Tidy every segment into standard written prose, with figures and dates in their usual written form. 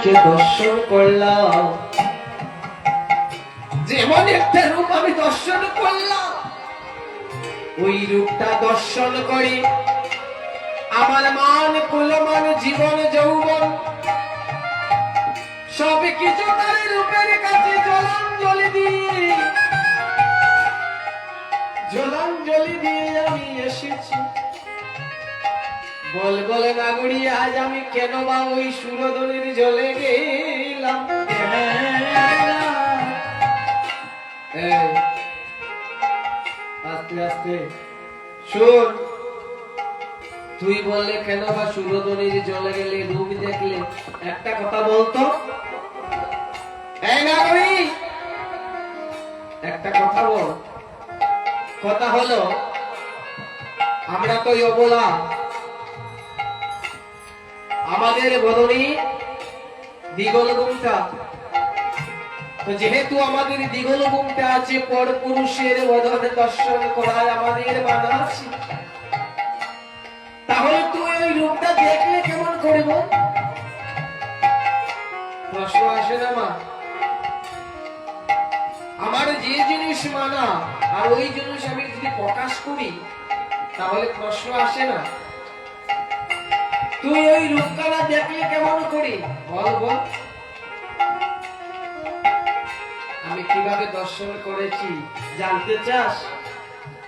রূপকে দর্শন করলাম, যেমন একটা রূপ আমি দর্শন করলাম, ওই রূপটা দর্শন করে আমার মান কুলমান জীবন যৌবন সব কিছু তার রূপের কাছে জলাঞ্জলি দিয়ে আমি এসেছি। বল বলে নাগরি আজ আমি কেন বা ওই সুরধনের জলে গেলাম। আস্তে আস্তে শোন, তুই বললে কেন বা সুরধনির জলে গেলে, রূপ দেখলে, একটা কথা বলতো। এই নাগরি, একটা কথা বল। কথা হলো, আমরা তো অবলা, আমাদের বদনী দিগল গুমটা, তো যেহেতু আমাদের দিগল গুমটা আছে, পর পুরুষের বদন দর্শন করায় আমাদের বাধা আছে, তাহলে তুই ওই রূপটা দেখলে কেমন করব? প্রশ্ন আসে না মা? আমার যে জিনিস মানা আর ওই জিনিস আমি যদি প্রকাশ করি তাহলে প্রশ্ন আসে না? তুই ওই রূপটা দেখলে কেমন করি বল বল। আমি কিভাবে দর্শন করেছি জানতে চাস?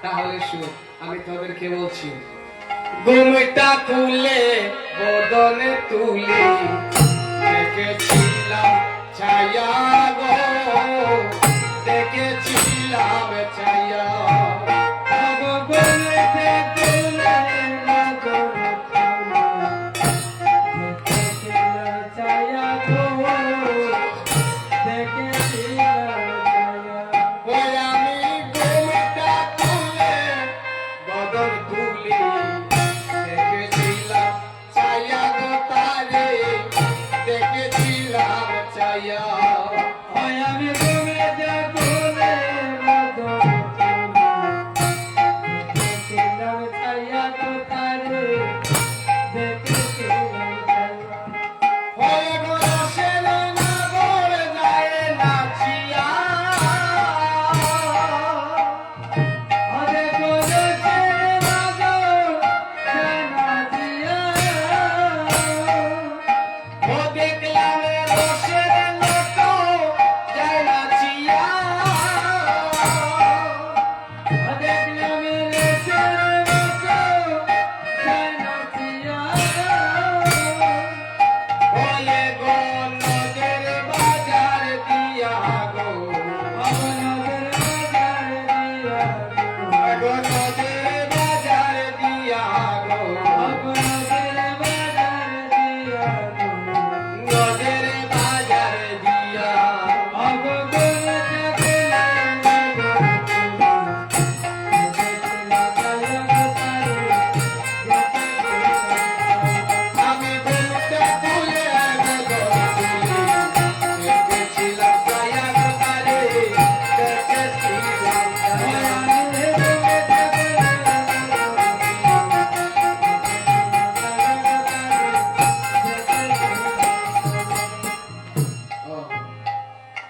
তাহলে শোন, আমি তোদেরকে বলছি। ঘুমটা তুলে বদনে তুলি দেখেছিলাম ছায়া গো, দেখেছিলাম ছায়া।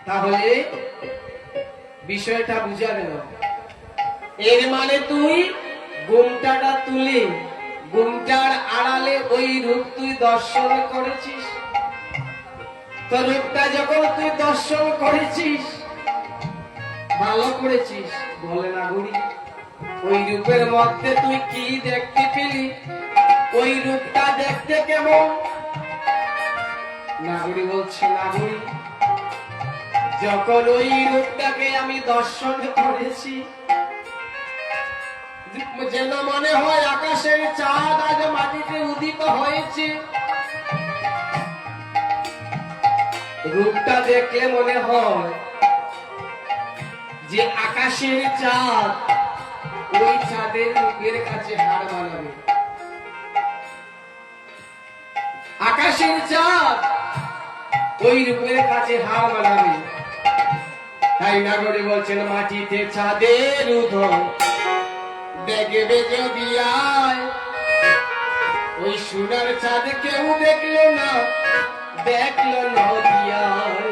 তাহলে বিষয়টা বুঝা গেল। এর মানে তুই ঘুমটাটা তুলি ঘুমটার আড়ালে ওই রূপ তুই দর্শন করেছিস। তো রূপটা যখন তুই দর্শন করেছিস, ভালো করেছিস। বলে না গুড়ি, ওই রূপের মধ্যে তুই কি দেখতে পেলি? ওই রূপটা দেখতে কেমন? নাগরি বলছে, নাগরি যখন ওই রূপটাকে আমি দর্শন করেছি, যেন মনে হয় আকাশের চাঁদ আজ মাটিতে উদিত হয়েছে। রূপটা দেখলে মনে হয় যে আকাশের চাঁদ ওই চাঁদের রূপের কাছে হার মানাবে। আকাশের চাঁদ ওই রূপের কাছে হার মানাবে। তাই নাগরি বলছেন, মাটিতে চাঁদের উদয় দেখবে যদি আয়, ওই সোনার চাঁদ কেউ দেখলো না, দেখলো নদিয়ায়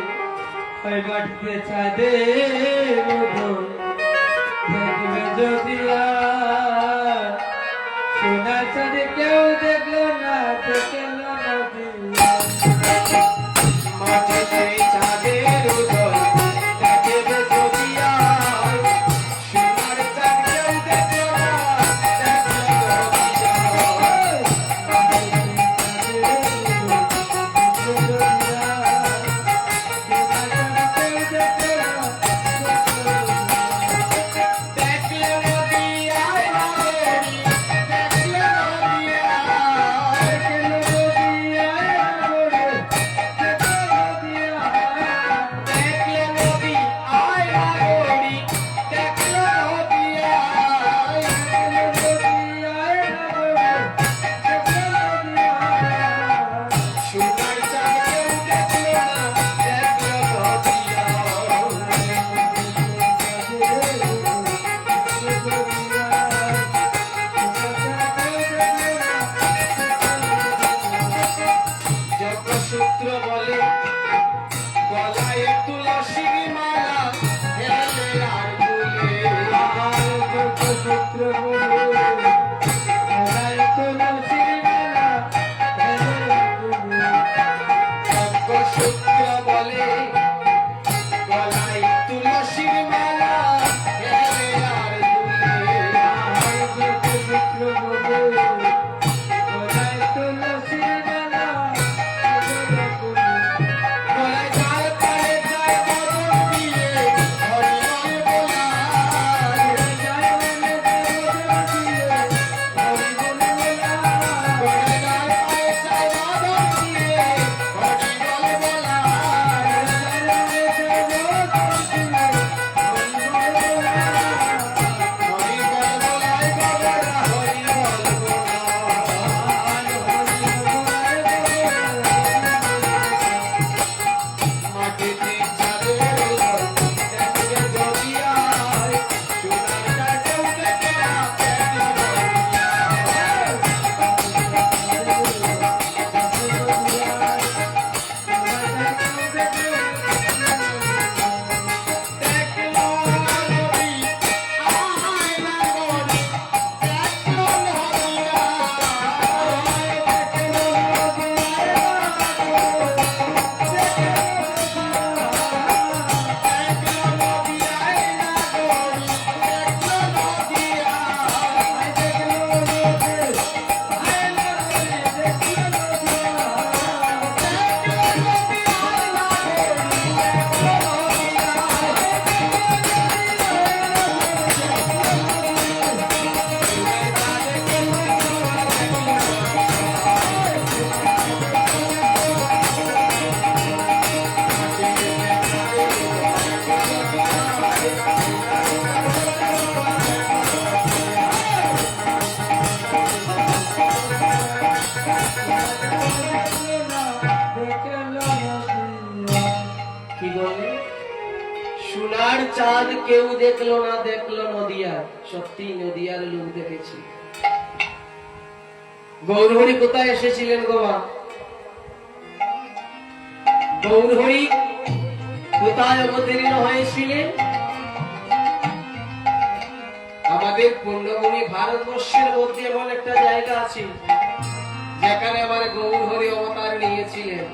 ওই বাড়িতে ছাদে উদয় দেখবে যদি আর সোনার চাঁদে কেউ দেখলো না দেখলো নদিয়া মাটিতে চাঁদের উদয় দেখবে যদি আর সোনার চাঁদ কেউ দেখলো না দেখলো নদিয়ায় দেখলো নদিয়ায় নাগরি দেখলো নদিয়ায় দেখলো নদিয়ায় নাগরি দেখলো নদিয়ায় সোনার চাঁদ কেউ দেখলো না দেখলো নদিয়ায় যোগসূত্র বলে গলায় তুলসীর মালা হেলে আর দুলে যোগসূত্র বলে গলায় তুলসীর মালা হেলে আর দুলে গলায় চাল পায়ে যায় মদন দিয়ে হরিবল বোলায় গলায় চাল পায়ে যায় মদন দিয়ে হরিবল বোলায় হরিবল বোলায় বাবারা হরিবল মাটিতে চাঁদের উদয় দেখবে যদি আর সোনার চাঁদ কেউ দেখে না দেখলো নদিয়ায় দেখলো নদী আয় নাগরি দেখলো নদিয়ায় দেখলো নদিয়ায় কি বলে সোনার চাঁদ কেউ দেখলো না দেখলো নদিয়া সত্যি নদিয়ার লোক দেখেছি গৌরহরি কোথায় এসেছিলেন গোমা গৌরহরি কোথায় অবতীর্ণ হয়েছিলেন আমাদের পুণ্যভূমি ভারতবর্ষের মধ্যে এমন একটা জায়গা আছে যেখানে আমার গৌরহরি অবতার নিয়েছিলেন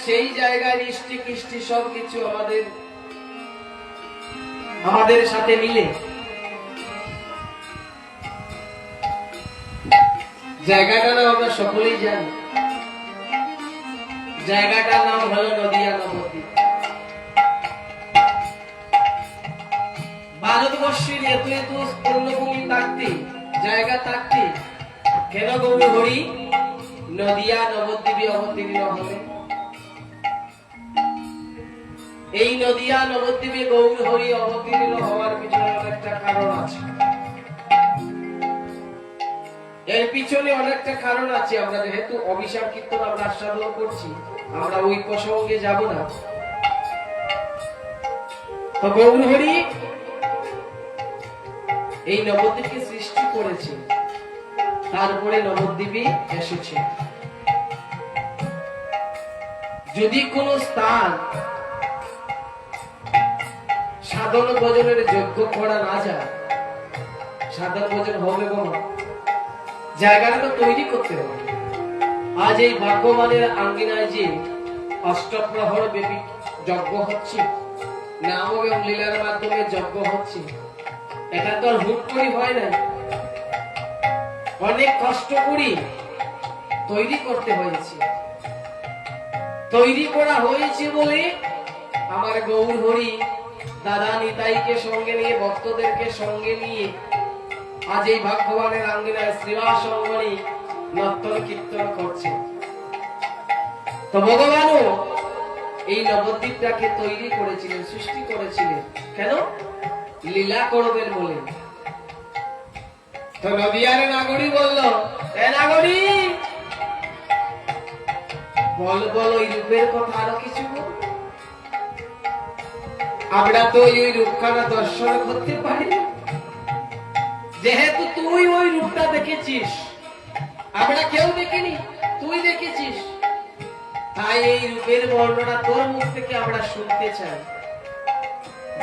সেই জায়গায় দৃষ্টি কৃষ্টি সবকিছু আমাদের সাথে মিলে জায়গাটার নাম আমরা সকলেই জানি জায়গাটার নাম হলো নদিয়া নবদ্বীপ ভারতবর্ষের এত এত পূর্ণভূমি থাকতে জায়গা থাকতে কেন গৌরহরি নদিয়া নবদ্বীপে অবতীর্ণ হলেন এই নদিয়া নবদ্বীপে গৌরহরি অবতীর্ণ হওয়ার পিছনে অনেকটা কারণ আছে এর পিছনে অনেকটা কারণ আছে আমরা যেহেতু অভিশাপ কীর্তন আমরা আস্বাদন করছি আমরা ওই প্রসঙ্গে যাব না তো গৌরহরি এই নবদ্বীপকে সৃষ্টি করেছে তারপরে নবদ্বীপে এসেছে যদি কোন স্থান সাধন ভজনের যোগ্য করা না যায়, সাধন ভজন হবে কোন জায়গাটা তো তৈরি করতে হবে। আজ এই ভাগ্যবানের আঙ্গিনায় যে অষ্টপ্রহর ব্যাপী যজ্ঞ হচ্ছে, নাম এবং লীলার মাধ্যমে যজ্ঞ হচ্ছে, এটা তো আর হুট করে হয় না, অনেক কষ্ট করি তৈরি করতে হয়েছে। তৈরি করা হয়েছে বলে আমার গৌর হরি দাদা নিতাইকে সঙ্গে নিয়ে, ভক্তদেরকে সঙ্গে নিয়ে আজ এই ভাগ্যবানের আঙ্গিনায় শ্রীবাস অঙ্গনে নর্তন কীর্তন করছে। তো ভগবানও এই নবদ্বীপটাকে তৈরি করেছিলেন, সৃষ্টি করেছিলেন কেন? লীলা করবেন বলে। তো নদিয়ার নাগরী বলল, এ নাগরী বল বল ওই রূপের কথা আরো কিছু বল। আমরা তো ওই রূপখানা দর্শন করতে পারি, যেহেতু তুই ওই রূপটা দেখেছিস, আমরা কেউ দেখিনি, তুই দেখেছিস, তাই এই রূপের বর্ণনা তোর মুখ থেকে আমরা শুনতে চাই।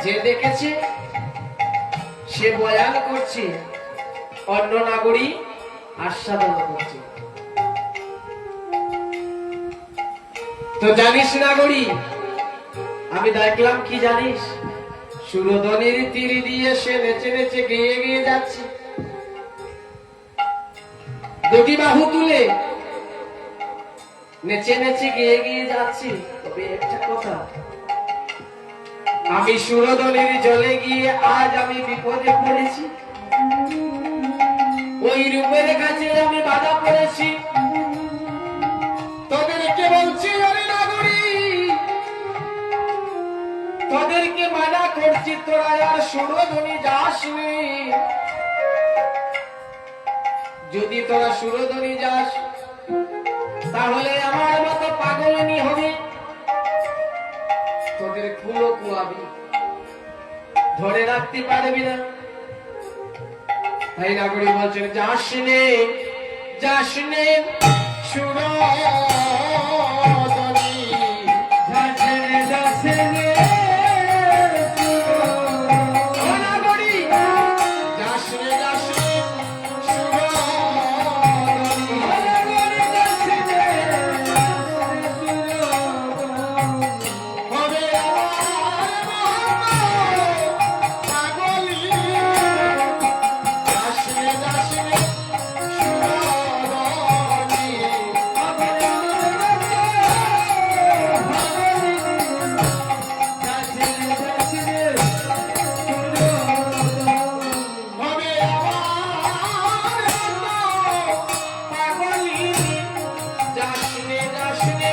যে দেখেছে সে বয়ান করছে, অন্য নাগরী আস্বাদন করছে। তো জানিস নাগরী, আমি দেখলাম কি জানিস? সুরধনির তীর দিয়ে সে নেচে নেচে গেয়ে গেয়ে যাচ্ছে, দুটি বাহু তুলে নেচে নেচে গেয়ে গিয়ে যাচ্ছি। তবে একটা কথা, আমি সুরধনির জলে গিয়ে আজ আমি বিপদে পড়েছি, ওই রূপের কাছে আমি বাধা পড়েছি। তোদেরকে বলছি ওরে নাগরী, তোদেরকে মানা করছি, তোরা আর সুরধনি যাস নি। যদি তোরা সুরধনি যাস তাহলে আমার মতো পাগলিনী হবে, তোদের কুলো কুয়াবি, ধরে রাখতে পারবি না। তাই নাগরী বলছেন, যাস নে যাস নে সুরধনি, যাস নে যাস নে ও নাগরী যাস নে যাস নে সুরধনি। হবে আমার পাগলি, যাস নে যাস নে সুরধনি। হবে আমার পাগলি, যাস নে যাস নে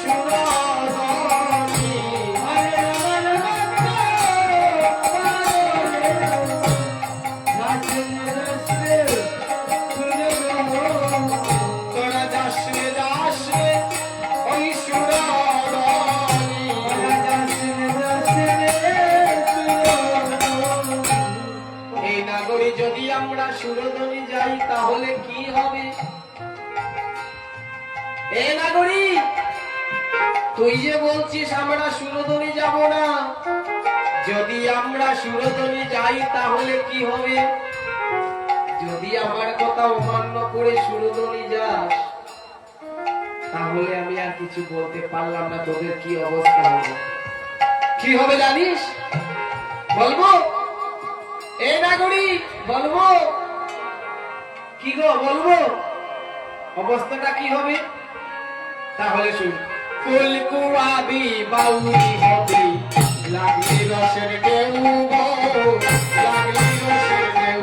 সুরধনি। তোরা যাস নে ওই সুরধনি। এই নাগরী যদি আমরা সুরধনি যাই তাহলে কি হবে? এ নাগরী, তুই যে বলছিস আমরা সুরধনি যাব না, যদি আমরা সুরধনি যাই তাহলে কি হবে? যদি আমার কথা অমান্য করে সুরধনি যাস তাহলে আমি আর কিছু বলতে পারলাম না, তোদের কি অবস্থা হবে? কি হবে জানিস? বলবো? এ নাগরী বলবো? কি গো বলবো? অবস্থাটা কি হবে? তাহলে শুন, কুল কুয়াবি বাউরি হবে, লাগলি রসের ঢেউ গো, লাগলি রসের ঢেউ।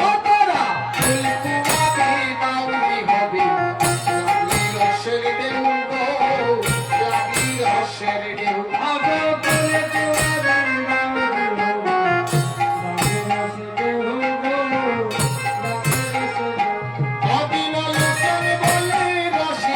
ও তোরা কুল কুয়াবি বাউরি হবে, লাগলি রসের ঢেউ গো, লাগলি রসের ঢেউ। অবিনল বলে রসে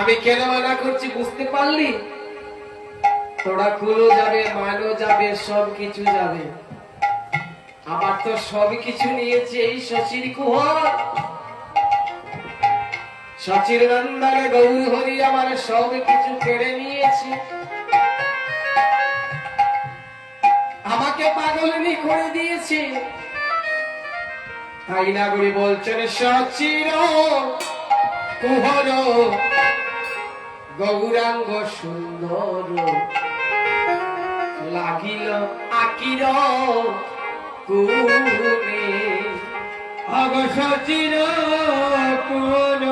আমি কেন মানা করছি বুঝতে পারলি? তোরা কুলো যাবে, মানও যাবে, সব কিছু যাবে। আমার তো সব কিছু নিয়েছে এই শশীর কুহর। শশীর নন্দনে গৌর হরি আমার সব কিছু কেড়ে নিয়েছে। আমাকে পাগলনি করে দিয়েছে। তাই না গুলি বলছেন শশীর কুহর গৌরাঙ্গ সুন্দর লাগিল আকির কুনে। অগ সচির পুর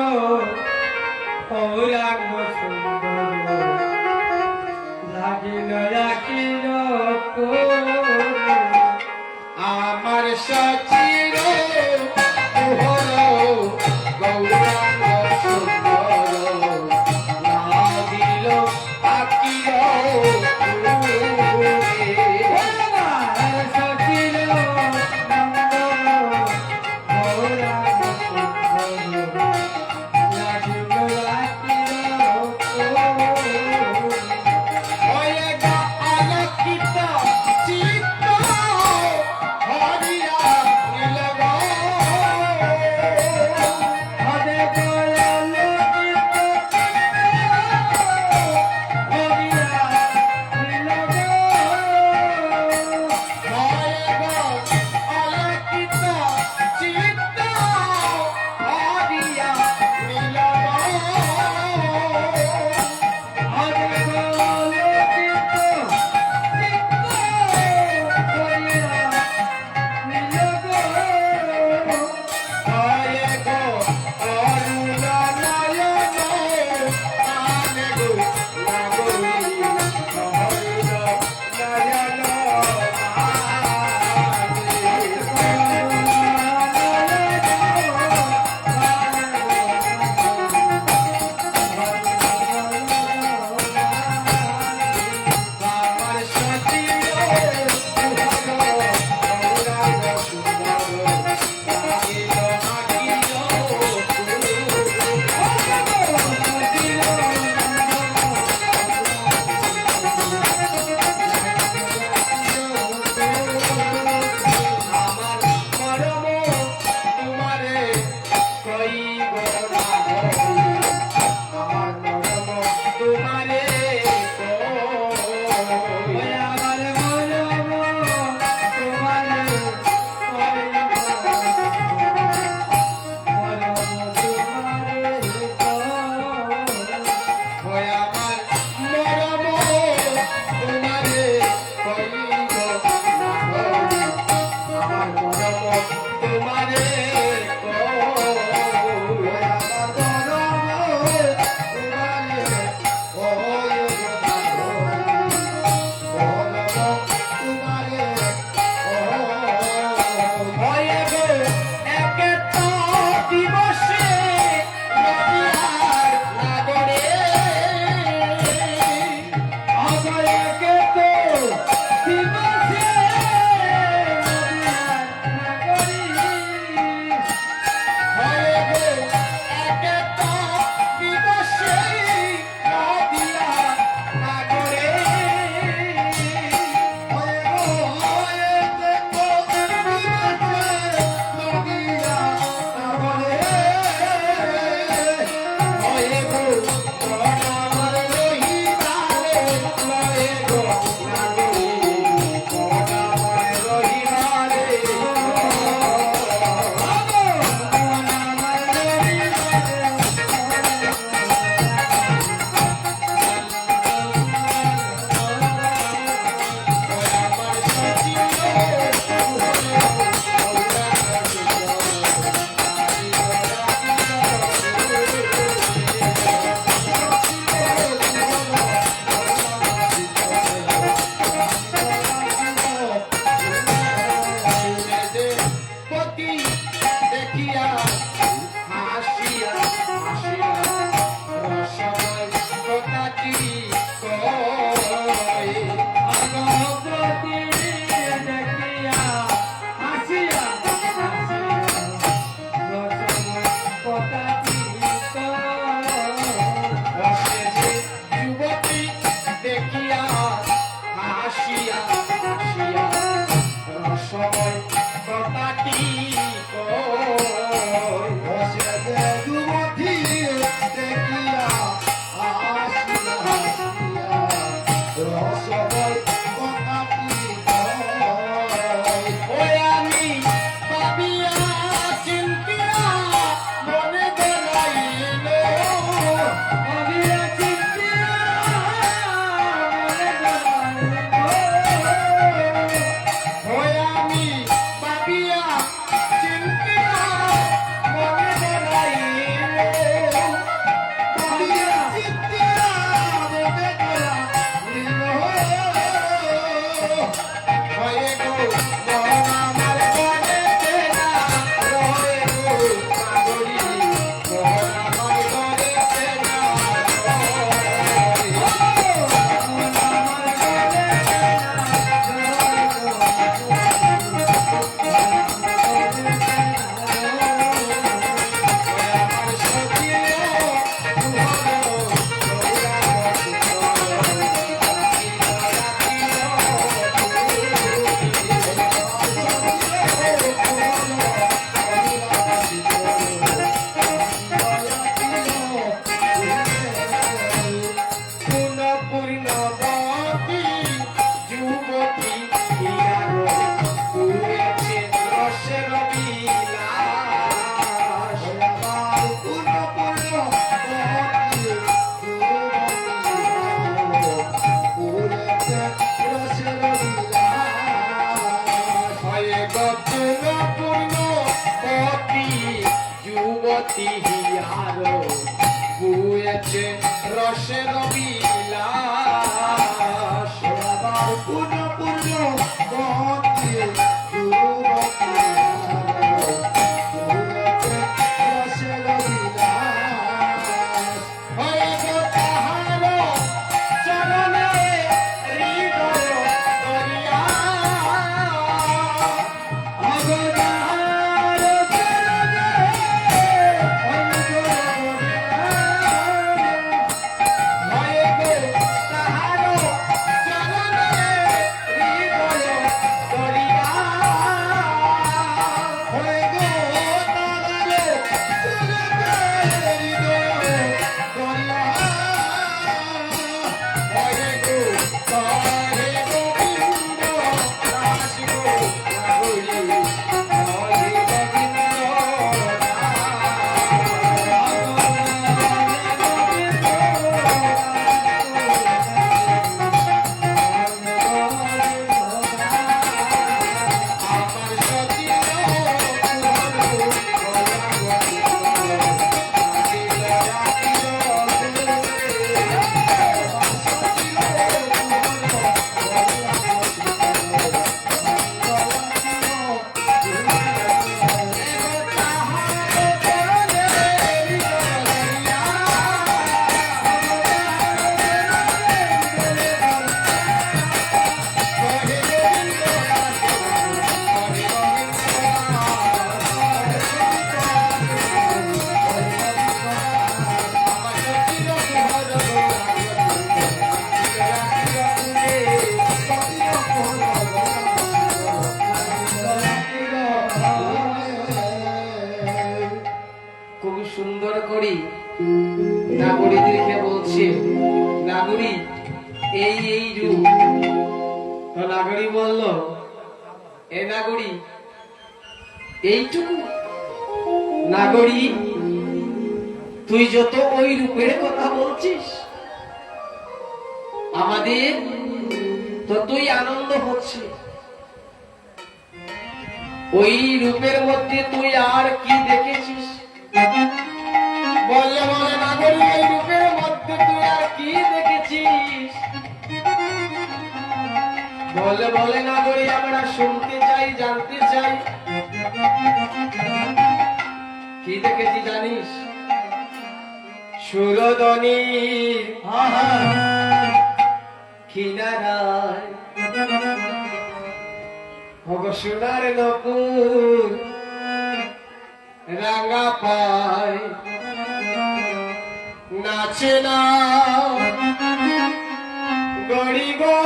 পৌরাঙ্গ সুন্দর লাগিল রাখিল আমার শচির কুহর গৌরাঙ্গ সুন্দর লাগিল আকির কুনে। সচির পৌরাঙ্গ সুন্দর লাগিল রাখিল ওয়ে গো আলোকিত চিত্ত হরিয়া রত্নপূর্ণ পতি যুবতী হিয়ার বুয়েছে রসের বিলাস আবার পূর্ণ পূর্ণ মতি যুবতী রসের বিলাস হয়ে গো তাহার চরণে হৃদয় করিয়া অবদার চরণে হয়ে গো তাহার চরণে হৃদয় করিয়া হয়ে গো তাহারে চরণে হৃদয় করিয়া হয়ে গো তারে গোবিন্দ দাস গো নাগরি হরে গোবিন্দ আমার সচিব খুব সুন্দর করি নাগরীদেরকে বলছে নাগরী এই রূপ তো নাগরী বলল এ নাগরী এইটুকু নাগরী তুই যত ওই রূপের কথা বলছিস আমাদের ততই আনন্দ হচ্ছে ওই রূপের মধ্যে তুই আর কি দেখেছিস বললে বলে নাগরী এই রূপের মধ্যে তুই আর কি দেখেছিস বলে নাগরী আমরা শুনতে চাই জানতে চাই কি দেখেছি জানিস সুরদনীর কিনারায় হগ সোনার নপুর রাঙা পায় নাচে না গড়ি গো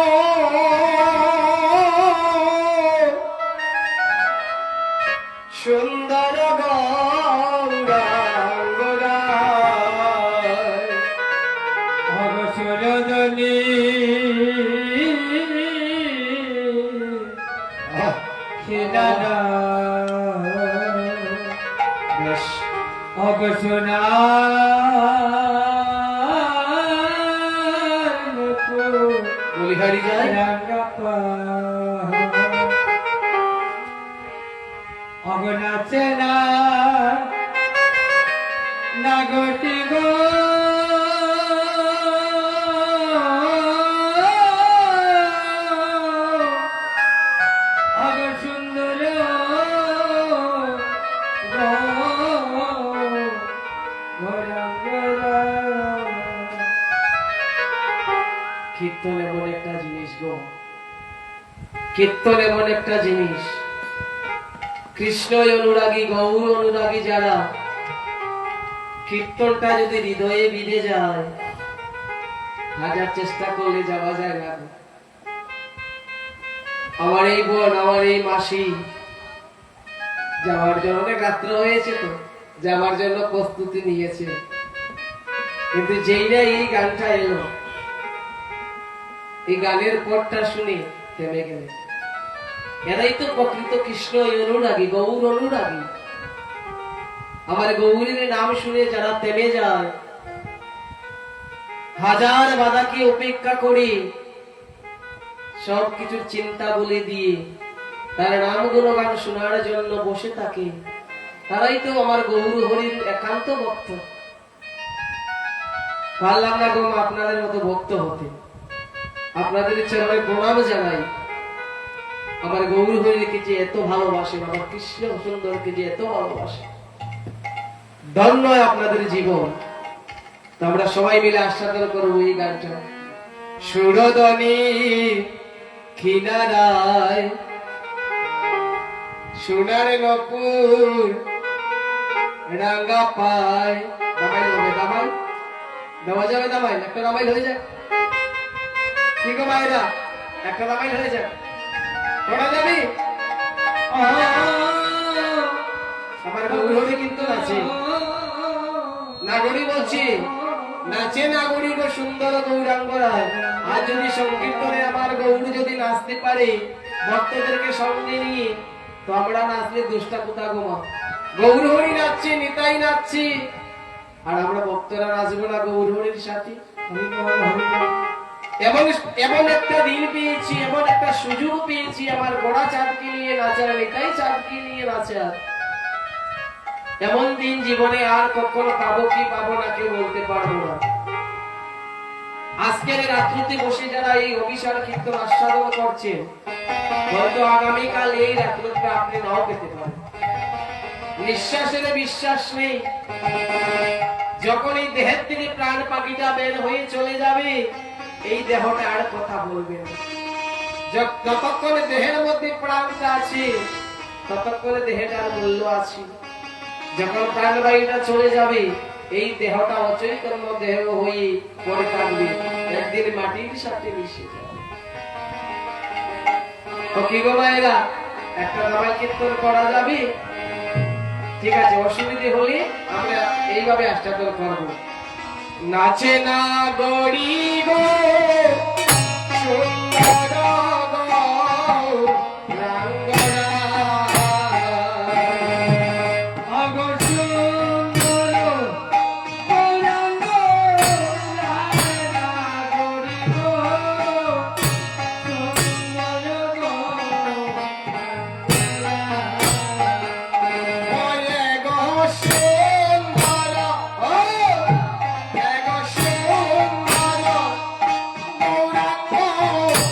সুন্দর গৌরাঙ্গরায় অবসরদনী খিলানা বেশ অবসনা বলিহারি যায় অগনাচে না নাগটি গো অগ সুন্দর কীর্তন এমন একটা জিনিস গো কীর্তন এমন একটা জিনিস কৃষ্ণ অনুরাগী গৌর অনুরাগী যারা কীর্তনটা যদি হৃদয়ে বিঁধে যায় হাজার চেষ্টা করলে যাওয়া যায় না আমার এই বোন আমার এই মাসি যাওয়ার জন্য অনেক রাত্র হয়েছে তো যাওয়ার জন্য প্রস্তুতি নিয়েছে কিন্তু যেই না এই গানটা এলো এই গানের পরটা শুনে থেমে গেলে এরাই তো প্রকৃত কৃষ্ণ অনুরাগী গৌর অনুরাগী আমার গৌরীর নাম শুনে যারা থেমে যায় হাজার বাধাকে উপেক্ষা করে সবকিছুর চিন্তা বলে দিয়ে তার নাম গুণগান শোনার জন্য বসে থাকে, তারাই তো আমার গৌর হরির একান্ত ভক্ত। পারলাম না গো মা আপনাদের মতো ভক্ত হতে, আপনাদের চরণে প্রণাম জানাই। আমার গৌর হরিকে যে এত ভালোবাসেন, আমার কৃষ্ণ সুন্দরকে যে এত ভালোবাসে, ধন্য আপনাদের জীবন। তো আমরা সবাই মিলে আস্বাদন করবো এই গানটা। সুরদনি কিনারায় সোনার নপুর রাঙ্গা পায়। দামাইল হবে, দামাইল দেওয়া যাবে, দামাইল একটা দামাইল হয়ে যায়। কি গো মায়েরা, একটা দামাইল হয়ে যায়, ওটা যাবি? আমার গৌরী কিন্তু নাচে, নাগরী বলছি, নাচে নাগরী গো সুন্দর গৌরাঙ্গরায়। আর যদি সংকীর্তনে আমার গৌর যদি নাচতে পারে ভক্তদেরকে সঙ্গে নিয়ে, তো আমরা নাচলে দুষ্টা কোথা গো মা? গৌর হরি নাচছে, নিতাই নাচছি, আর আমরা ভক্তরা নাচবো না গৌর হরির সাথে? এমন এমন একটা দিন পেয়েছি, এমন একটা সুযোগ পেয়েছি, আমার গোড়া চাঁদকে নিয়ে নাচার, নিতাই চাঁদকে নিয়ে নাচার। এমন দিন জীবনে আর কখনো পাবো কি পাবো না কেউ বলতে পারবো না। আজকের এই রাত্রিতে বসে যারা এই অভিসার কীর্তন আস্বাদন করছেন, হয়তো আগামীকাল এই রাত্রিটা আপনি নাও পেতে পারেন। নিঃশ্বাসের বিশ্বাস নেই, যখন এই দেহের থেকে প্রাণ পাখিটা বের হয়ে চলে যাবে, এই দেহটা আর কথা বলবে না। যতক্ষণে দেহের মধ্যে প্রাণটা আছে, ততক্ষণে দেহটার মূল্য আছে। যখন প্রাণবায়ুটা চলে যাবে, এই দেহটা অচৈতন্য দেহ হয়ে পড়ে থাকবে, একদিন মাটির সাথে মিশে যাবে। তো কি গো মায়েরা, একটা দামাইল কীর্তন করা যাবে? ঠিক আছে, অসুবিধে হলে আমরা এইভাবে আস্বাদন করবো। নাচে না গড়ি গো সুন্দর Oh!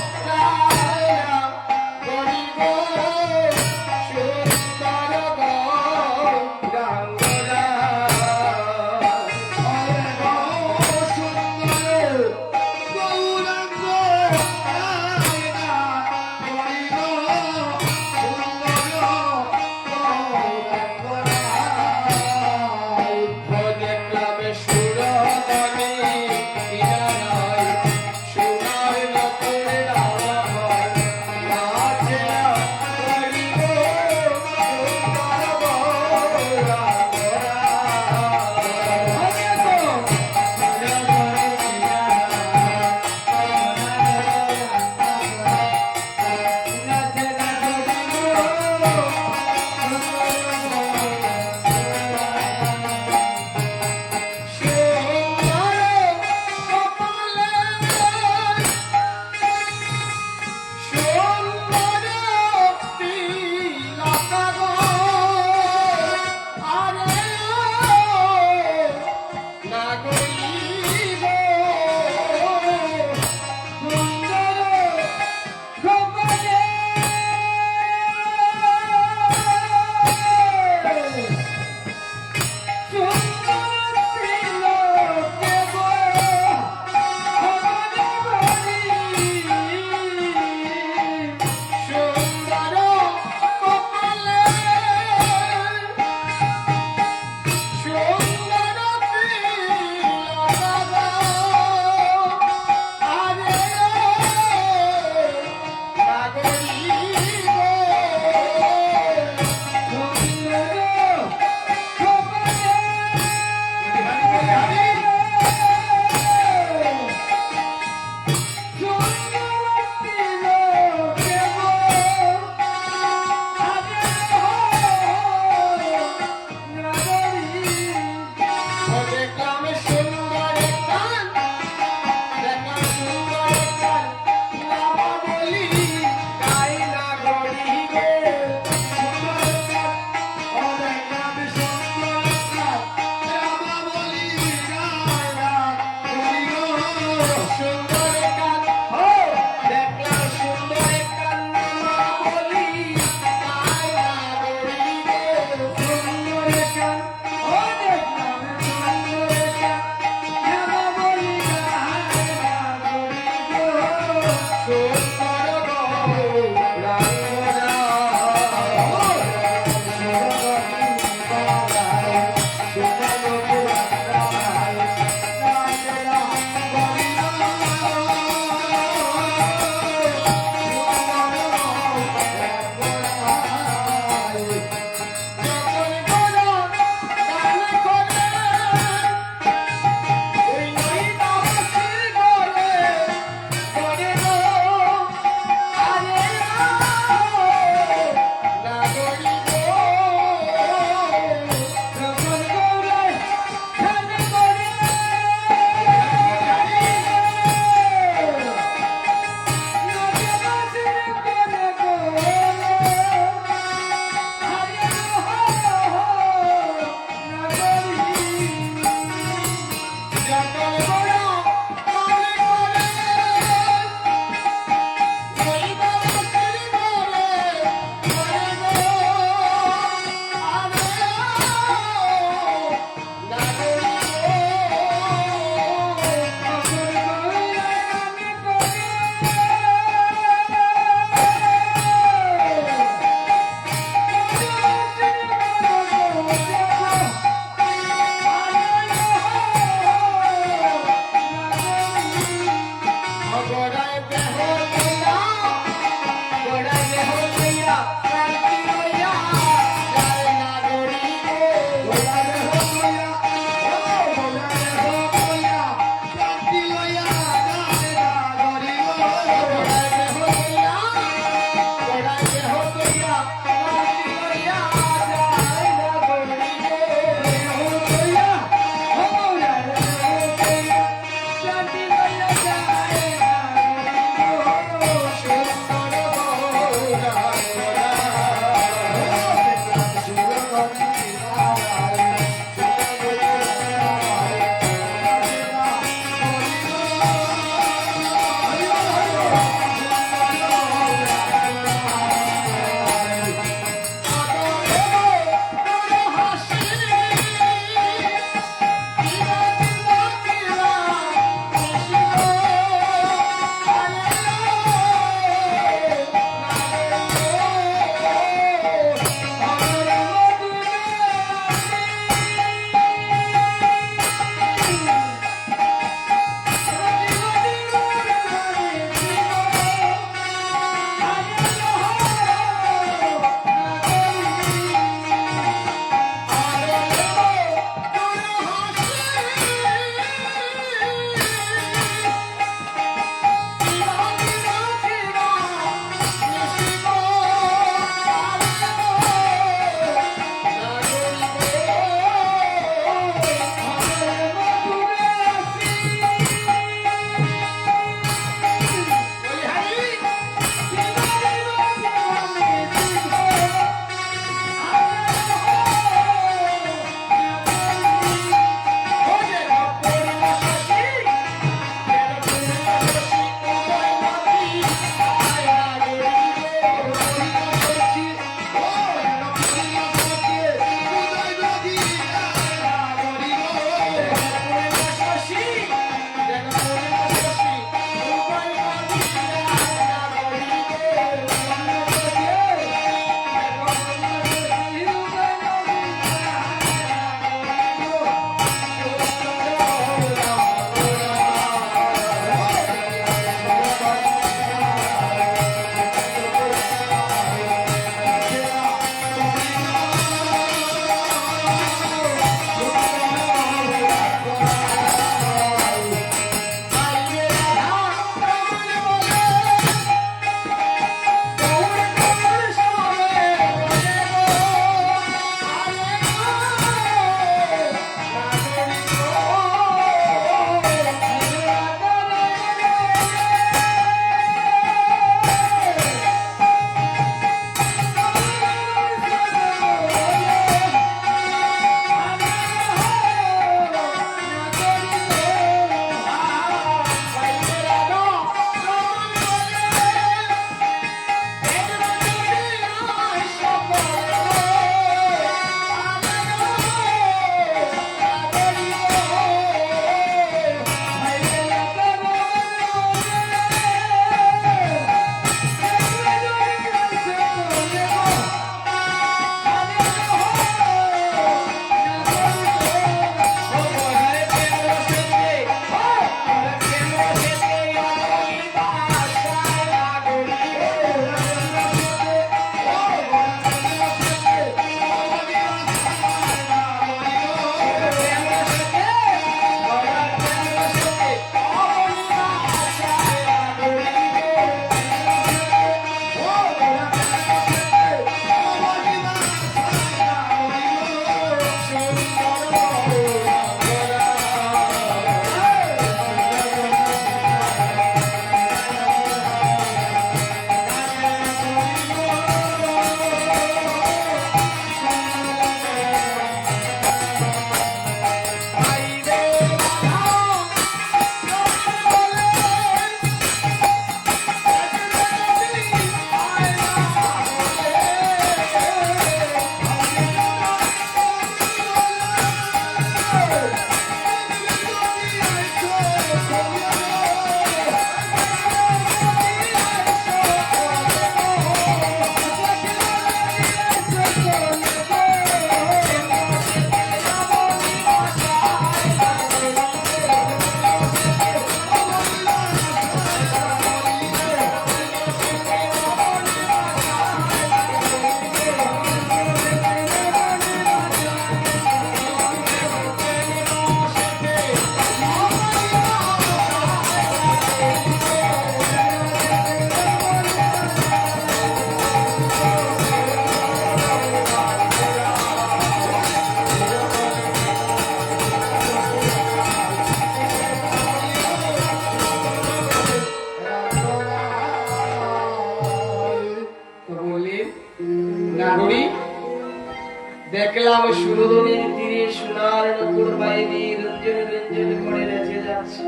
দেখলাম সুরধনির তীরে সোনার নকুর বাইরে রঞ্জন রঞ্জন করে নেচে যাচ্ছে।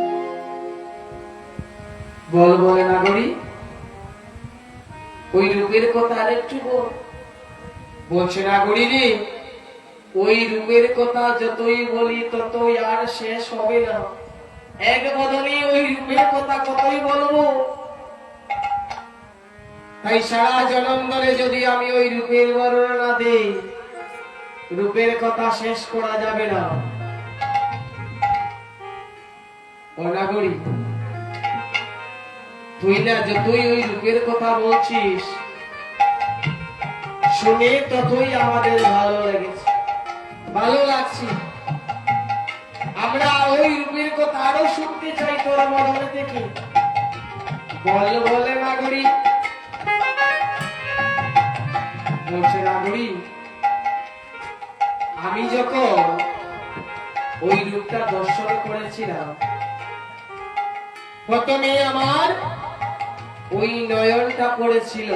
বল বলে নাগরী, ওই রূপের কথা আরেকটু বল। বলছে নাগরী রে, ওই রূপের কথা যতই বলি ততই আর শেষ হবে না। এক বদনে ওই রূপের কথা কতই বলবো। তাই সারা জনম ধরে যদি আমি ওই রূপের বর্ণনা না দেই, রূপের কথা শেষ করা যাবে না। ও নাগরী, তুই না যতই ওই রূপের কথা বলছিস, শুনে ততই আমাদের ভালো লেগেছে, ভালো লাগছে। আমরা ওই রূপের কথা আরো শুনতে চাই তোর মনে থেকে। বল বলে নাগরী। বলছে নাগরী, আমি যখন ওই রূপটা দর্শন করেছিলাম, প্রথমে আমার ওই নয়নটা পড়েছিল,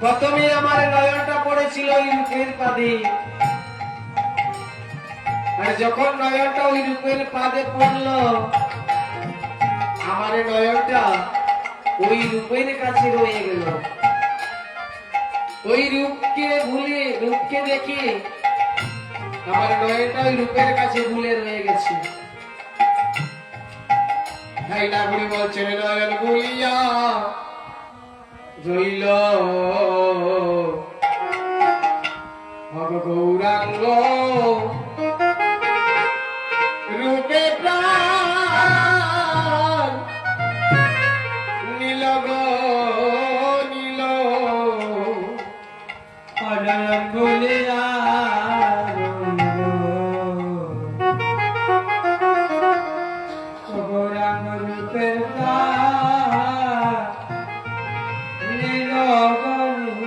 প্রথমে আমার নয়নটা পড়েছিল ওই রূপের পাদে। আর যখন নয়নটা ওই রূপের পাদে পড়লো, আমার নয়নটা ওই রূপের কাছে রয়ে গেল। ওই রূপকে ভুলে, রূপকে দেখে আমার নয়নটা ওই রূপের কাছে ভুলে রয়ে গেছে। তাই নাগরী বলছেন, নয়ন ভুলিয়া রইল ভগ গৌরাঙ্গ, রূপে প্রাণ নীল গো নীল। অনয়ন বলিয়া গৌরাঙ্গ রূপের প্রাণ নীল গো নীল।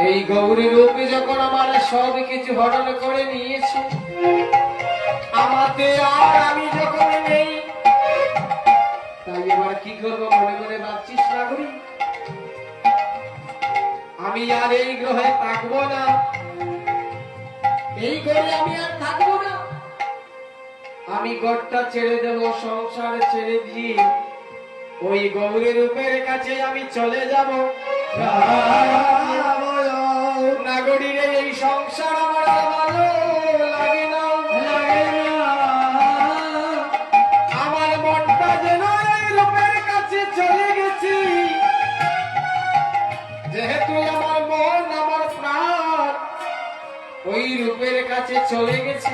এই গৌরী রূপে যখন আমার সব কিছু হরণ করে নিয়েছে, আমাতে আর আমি যখন নেই, তাই এবার কি করবো মনে মনে ভাবছিস নাগরী? আমি আর এই গ্রহে থাকবো না, এই ঘরে আমি আর থাকবো না। আমি ঘরটা ছেড়ে দেব, সংসার ছেড়ে দিয়ে ওই গৌরী রূপের কাছে আমি চলে যাব। নাগরীর এই সংসার আমার আর ভালো লাগে না, আমার মনটা যেন এই রূপের কাছে চলে গেছে। যেহেতু আমার মন আমার প্রাণ ওই রূপের কাছে চলে গেছে,